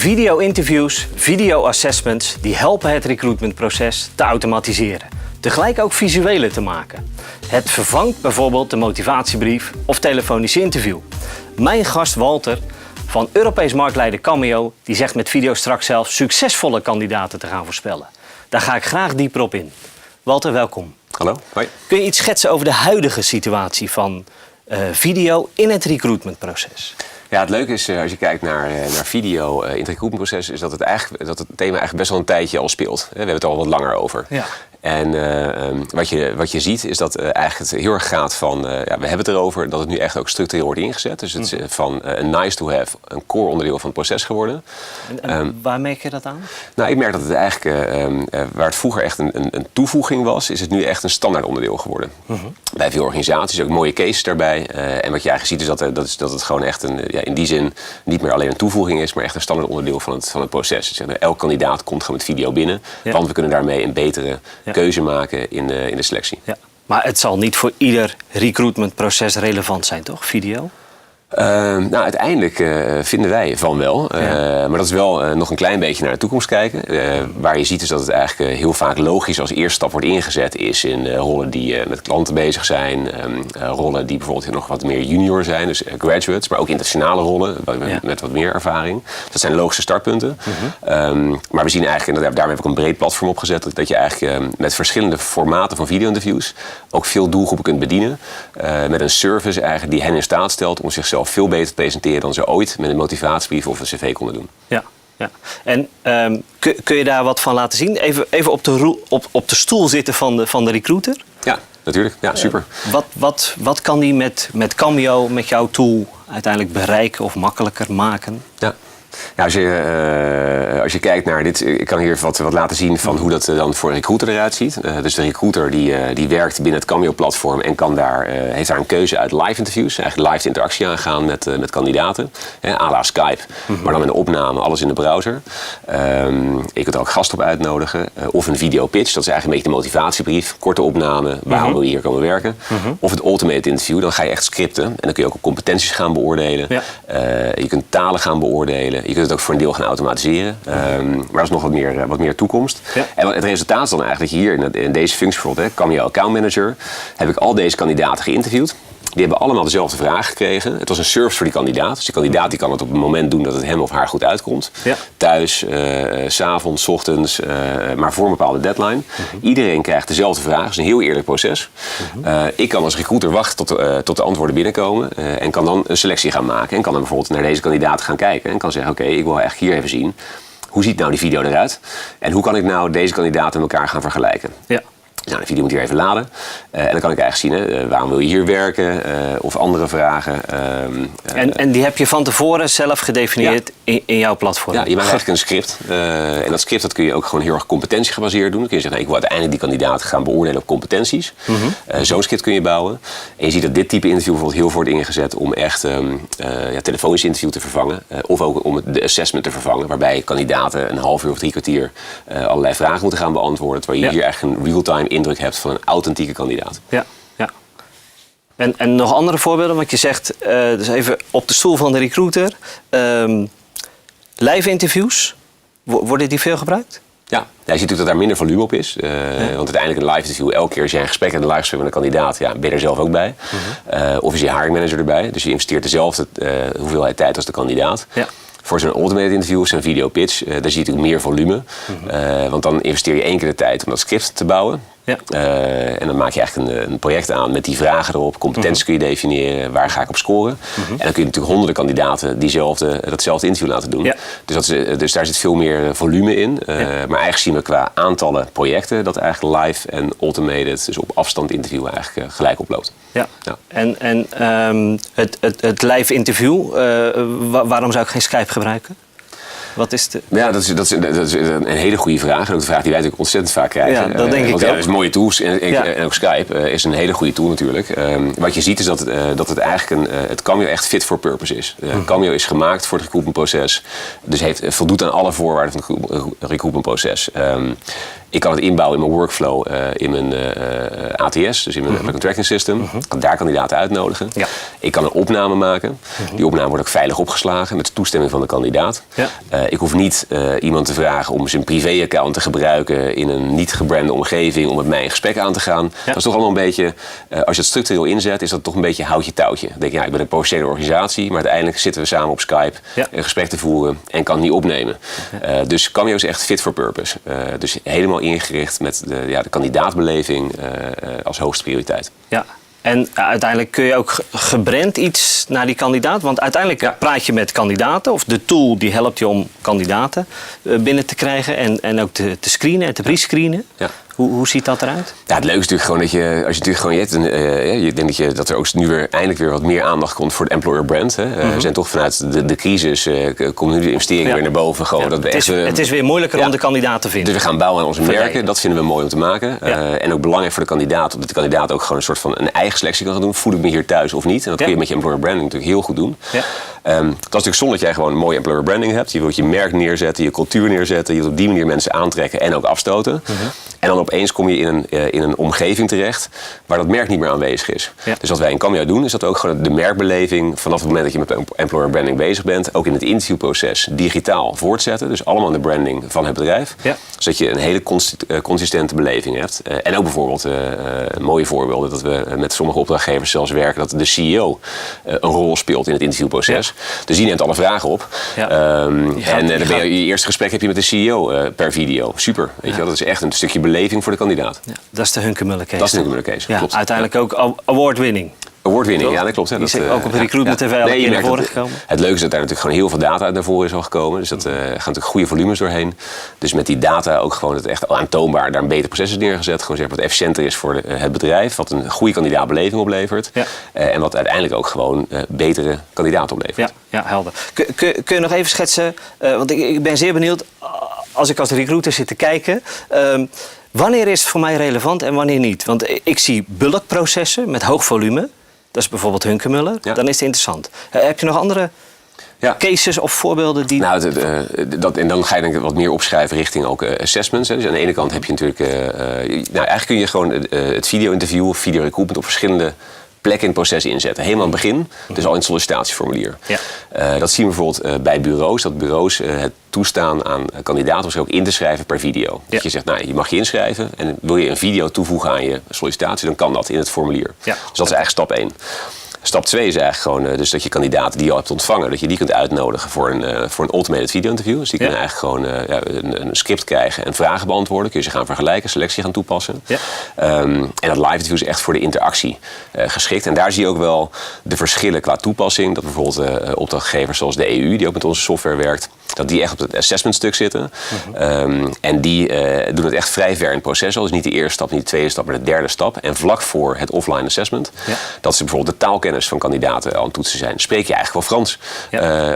Video-interviews, video-assessments die helpen het recruitmentproces te automatiseren. Tegelijk ook visuele te maken. Het vervangt bijvoorbeeld de motivatiebrief of telefonische interview. Mijn gast Walter van Europees marktleider Cameo die zegt met video straks zelf succesvolle kandidaten te gaan voorspellen. Daar ga ik graag dieper op in. Walter, welkom. Hallo, hoi. Kun je iets schetsen over de huidige situatie van video in het recruitmentproces? Ja, het leuke is, als je kijkt naar video in het recruitmentproces, is dat het thema eigenlijk best wel een tijdje al speelt. We hebben het al wat langer over. Ja. En wat je ziet is dat eigenlijk het heel erg gaat van, we hebben het erover, dat het nu echt ook structureel wordt ingezet. Dus het is van een nice to have een core onderdeel van het proces geworden. En waar merk je dat aan? Nou, ik merk dat het eigenlijk, waar het vroeger echt een toevoeging was, is het nu echt een standaard onderdeel geworden. Bij veel organisaties, ook mooie cases daarbij. En wat je eigenlijk ziet is dat het gewoon echt in die zin niet meer alleen een toevoeging is, maar echt een standaard onderdeel van het proces. Dus elk kandidaat komt gewoon met video binnen, want we kunnen daarmee een betere keuze maken in de selectie. Ja. Maar het zal niet voor ieder recruitmentproces relevant zijn, toch? Video? Nou, uiteindelijk vinden wij van wel. Maar dat is wel nog een klein beetje naar de toekomst kijken. Waar je ziet is dat het eigenlijk heel vaak logisch als eerste stap wordt ingezet is in rollen die met klanten bezig zijn. Rollen die bijvoorbeeld nog wat meer junior zijn, dus graduates. Maar ook internationale rollen met wat meer ervaring. Dat zijn logische startpunten. Maar we zien eigenlijk, en daarmee heb ik een breed platform opgezet, dat je eigenlijk met verschillende formaten van video-interviews ook veel doelgroepen kunt bedienen. Met een service eigenlijk die hen in staat stelt om zichzelf veel beter te presenteren dan ze ooit met een motivatiebrief of een cv konden doen. Ja. En kun je daar wat van laten zien? Even op de stoel zitten van de recruiter? Ja, natuurlijk. Ja, super. Wat kan die met Cameo, met jouw tool, uiteindelijk bereiken of makkelijker maken? Ja. Ja, als je kijkt naar dit, ik kan hier wat laten zien van hoe dat dan voor een recruiter eruit ziet. Dus de recruiter die werkt binnen het Cameo-platform en heeft daar een keuze uit live interviews. Eigenlijk live interactie aangaan met kandidaten. À la Skype, maar dan met een opname, alles in de browser. Je kunt er ook gasten op uitnodigen. Of een video pitch, dat is eigenlijk een beetje de motivatiebrief. Korte opname, waarom wil je hier komen werken. Of het ultimate interview, dan ga je echt scripten. En dan kun je ook op competenties gaan beoordelen. Ja. Je kunt talen gaan beoordelen. Je kunt het ook voor een deel gaan automatiseren. Maar dat is nog wat meer toekomst. Ja. En het resultaat is dan eigenlijk dat je hier in deze functie bijvoorbeeld, Cameo Account Manager, heb ik al deze kandidaten geïnterviewd. Die hebben allemaal dezelfde vraag gekregen. Het was een service voor die kandidaat. Dus die kandidaat die kan het op het moment doen dat het hem of haar goed uitkomt. Ja. Thuis, 's avonds, 's ochtends, maar voor een bepaalde deadline. Iedereen krijgt dezelfde vraag. Het is een heel eerlijk proces. Ik kan als recruiter wachten tot de antwoorden binnenkomen. En kan dan een selectie gaan maken. En kan dan bijvoorbeeld naar deze kandidaat gaan kijken. En kan zeggen, oké, ik wil echt hier even zien. Hoe ziet nou die video eruit? En hoe kan ik nou deze kandidaten met elkaar gaan vergelijken? Ja. Nou, de video moet hier even laden. En dan kan ik eigenlijk zien, waarom wil je hier werken? Of andere vragen. En die heb je van tevoren zelf gedefinieerd in jouw platform? Ja, je maakt eigenlijk een script. En dat script kun je ook gewoon heel erg competentiegebaseerd doen. Dan kun je zeggen, ik wil uiteindelijk die kandidaat gaan beoordelen op competenties. Zo'n script kun je bouwen. En je ziet dat dit type interview bijvoorbeeld heel wordt ingezet om echt telefonisch interview te vervangen. Of ook om de assessment te vervangen. Waarbij kandidaten een half uur of 3 kwartier allerlei vragen moeten gaan beantwoorden. Terwijl je hier echt een real-time indruk hebt van een authentieke kandidaat. Ja. En nog andere voorbeelden, want je zegt, dus even op de stoel van de recruiter. Live interviews, worden die veel gebruikt? Ja, je ziet natuurlijk dat daar minder volume op is. Want uiteindelijk een live interview, elke keer als jij een gesprek hebt, een live gesprek met een kandidaat, ben je er zelf ook bij. Of is je hiring manager erbij. Dus je investeert dezelfde hoeveelheid tijd als de kandidaat. Ja. Voor zo'n ultimate interview, zo'n video pitch, daar zie je natuurlijk meer volume. Want dan investeer je 1 keer de tijd om dat script te bouwen. Ja. En dan maak je eigenlijk een project aan met die vragen erop. Competenties kun je definiëren, waar ga ik op scoren. En dan kun je natuurlijk honderden kandidaten datzelfde interview laten doen. Ja. Dus daar zit veel meer volume in. Maar eigenlijk zien we qua aantallen projecten dat eigenlijk live en automated, dus op afstand interview eigenlijk gelijk oploopt. Ja. En het live interview, waarom zou ik geen Skype gebruiken? Wat is de... Ja, dat is een hele goede vraag. En ook de vraag die wij natuurlijk ontzettend vaak krijgen. Ja, dat denk ik ook. Dat is mooie tools. En ook Skype is een hele goede tool natuurlijk. Wat je ziet is dat het eigenlijk het Cameo echt fit for purpose is. Cameo is gemaakt voor het recruitmentproces. Dus voldoet aan alle voorwaarden van het recruitmentproces. Ik kan het inbouwen in mijn workflow, in mijn ATS, dus in mijn Applicant Tracking System. Ik kan daar kandidaten uitnodigen. Ja. Ik kan een opname maken. Die opname wordt ook veilig opgeslagen met toestemming van de kandidaat. Ja. Ik hoef niet iemand te vragen om zijn privé-account te gebruiken in een niet gebrande omgeving om met mij een gesprek aan te gaan. Ja. Dat is toch allemaal een beetje, als je het structureel inzet, is dat toch een beetje houtje-touwtje. Dan denk je, ik ben een professionele organisatie, maar uiteindelijk zitten we samen op Skype een gesprek te voeren en kan het niet opnemen. Dus Cameo is echt fit for purpose. Dus helemaal ingericht met de kandidaatbeleving als hoogste prioriteit. Ja. En uiteindelijk kun je ook gebrand iets naar die kandidaat. Want uiteindelijk praat je met kandidaten. Of de tool die helpt je om kandidaten binnen te krijgen. En ook te screenen en te pre-screenen. Ja. Hoe ziet dat eruit? Ja, het leuke is natuurlijk gewoon dat je natuurlijk gewoon je denkt dat er ook nu weer eindelijk weer wat meer aandacht komt voor de employer brand. Hè. We zijn toch vanuit de crisis komen nu de investeringen weer naar boven. Gewoon, dat het is weer moeilijker om de kandidaat te vinden. Dus we gaan bouwen aan onze merken. Dat vinden we mooi om te maken. En ook belangrijk voor de kandidaat, omdat de kandidaat ook gewoon een soort van een eigen selectie kan gaan doen. Voel ik me hier thuis of niet? En dat kun je met je employer branding natuurlijk heel goed doen. Ja. Dat is natuurlijk zonde dat jij gewoon een mooie employer branding hebt. Je wilt je merk neerzetten, je cultuur neerzetten. Je wilt op die manier mensen aantrekken en ook afstoten. En dan opeens kom je in een omgeving terecht waar dat merk niet meer aanwezig is. Ja. Dus wat wij in Cameo doen, is dat we ook gewoon de merkbeleving vanaf het moment dat je met employer branding bezig bent, ook in het interviewproces digitaal voortzetten. Dus allemaal in de branding van het bedrijf. Ja. Zodat je een hele consistente beleving hebt. En ook bijvoorbeeld mooie voorbeelden dat we met sommige opdrachtgevers zelfs werken dat de CEO een rol speelt in het interviewproces. Ja. Dus die neemt alle vragen op. Ja. En dan ben je eerste gesprek heb je met de CEO per video. Super. Weet je wel? Dat is echt een stukje beleving voor de kandidaat. Ja, dat is de Hunkemuller case. Dat is de Hunkemuller case, ja, klopt. Uiteindelijk ook award-winning. Award-winning, ja, dat klopt. Hè. Die is ook op de Recruitment TV al een keer naar voren gekomen. Het leuke is dat daar natuurlijk gewoon heel veel data uit naar voren is al gekomen. Dus dat gaan natuurlijk goede volumes doorheen. Dus met die data ook gewoon het echt aantoonbaar daar een beter proces is neergezet. Gewoon zeg wat efficiënter is voor het bedrijf. Wat een goede kandidaatbeleving oplevert. Ja. En wat uiteindelijk ook gewoon betere kandidaten oplevert. Ja, helder. Kun je nog even schetsen, want ik ben zeer benieuwd, als ik als recruiter zit te kijken, wanneer is het voor mij relevant en wanneer niet? Want ik zie bulkprocessen met hoog volume. Dat is bijvoorbeeld Hunkemuller. Ja. Dan is het interessant. Heb je nog andere cases of voorbeelden die... Nou, en dan ga je denk ik wat meer opschrijven richting ook assessments. Hè. Dus aan de ene kant heb je natuurlijk... eigenlijk kun je gewoon het video-interview of video-recruitment op verschillende plekken in het proces inzetten. Helemaal aan het begin, dus al in het sollicitatieformulier. Ja. Dat zien we bijvoorbeeld bij bureaus. Dat bureaus het toestaan aan kandidaten om zich ook in te schrijven per video. Ja. Dat je zegt, nou, je mag je inschrijven en wil je een video toevoegen aan je sollicitatie, dan kan dat in het formulier. Ja. Dus dat is eigenlijk stap 1. Stap 2 is eigenlijk gewoon dus dat je kandidaten die je al hebt ontvangen, dat je die kunt uitnodigen voor een automated video-interview. Dus die kunnen eigenlijk gewoon een script krijgen en vragen beantwoorden. Kun je ze gaan vergelijken, selectie gaan toepassen. Ja. En dat live interview is echt voor de interactie geschikt. En daar zie je ook wel de verschillen qua toepassing. Dat bijvoorbeeld opdrachtgevers zoals de EU, die ook met onze software werkt, dat die echt op het assessment stuk zitten. En die doen het echt vrij ver in het proces al. Dus niet de eerste stap, niet de tweede stap, maar de derde stap. En vlak voor het offline assessment, dat ze bijvoorbeeld de taalkennis van kandidaten aan het toetsen zijn. Spreek je eigenlijk wel Frans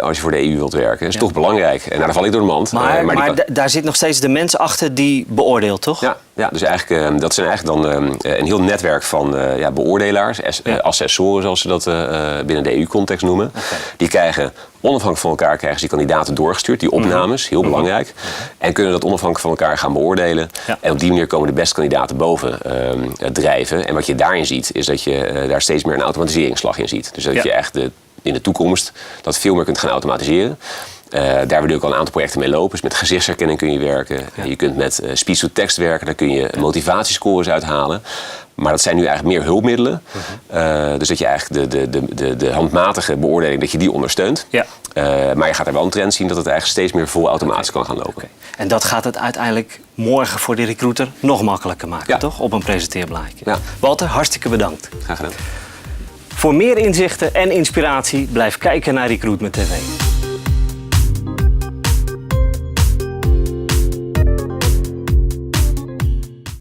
als je voor de EU wilt werken. Dat is toch belangrijk. En daar val ik door de mand. Maar daar zit nog steeds de mens achter die beoordeelt, toch? Ja, dus eigenlijk, dat zijn eigenlijk dan een heel netwerk van beoordelaars, assessoren zoals ze dat binnen de EU-context noemen. Okay. Die krijgen onafhankelijk van elkaar krijgen ze die kandidaten doorgestuurd, die opnames, heel belangrijk. En kunnen dat onafhankelijk van elkaar gaan beoordelen. Ja. En op die manier komen de beste kandidaten boven drijven. En wat je daarin ziet, is dat je daar steeds meer een automatiseringsslag in ziet. Dus dat je echt in de toekomst dat veel meer kunt gaan automatiseren. Daar wil ik al een aantal projecten mee lopen. Dus met gezichtsherkenning kun je werken. Ja. Je kunt met speech-to-text werken. Daar kun je motivatiescores uithalen. Maar dat zijn nu eigenlijk meer hulpmiddelen. Dus dat je eigenlijk de handmatige beoordeling, dat je die ondersteunt. Ja. Maar je gaat er wel een trend zien dat het eigenlijk steeds meer vol automatisch kan gaan lopen. Okay. En dat gaat het uiteindelijk morgen voor de recruiter nog makkelijker maken, toch? Op een presenteerblaadje. Ja. Walter, hartstikke bedankt. Graag gedaan. Voor meer inzichten en inspiratie blijf kijken naar Recruitment TV.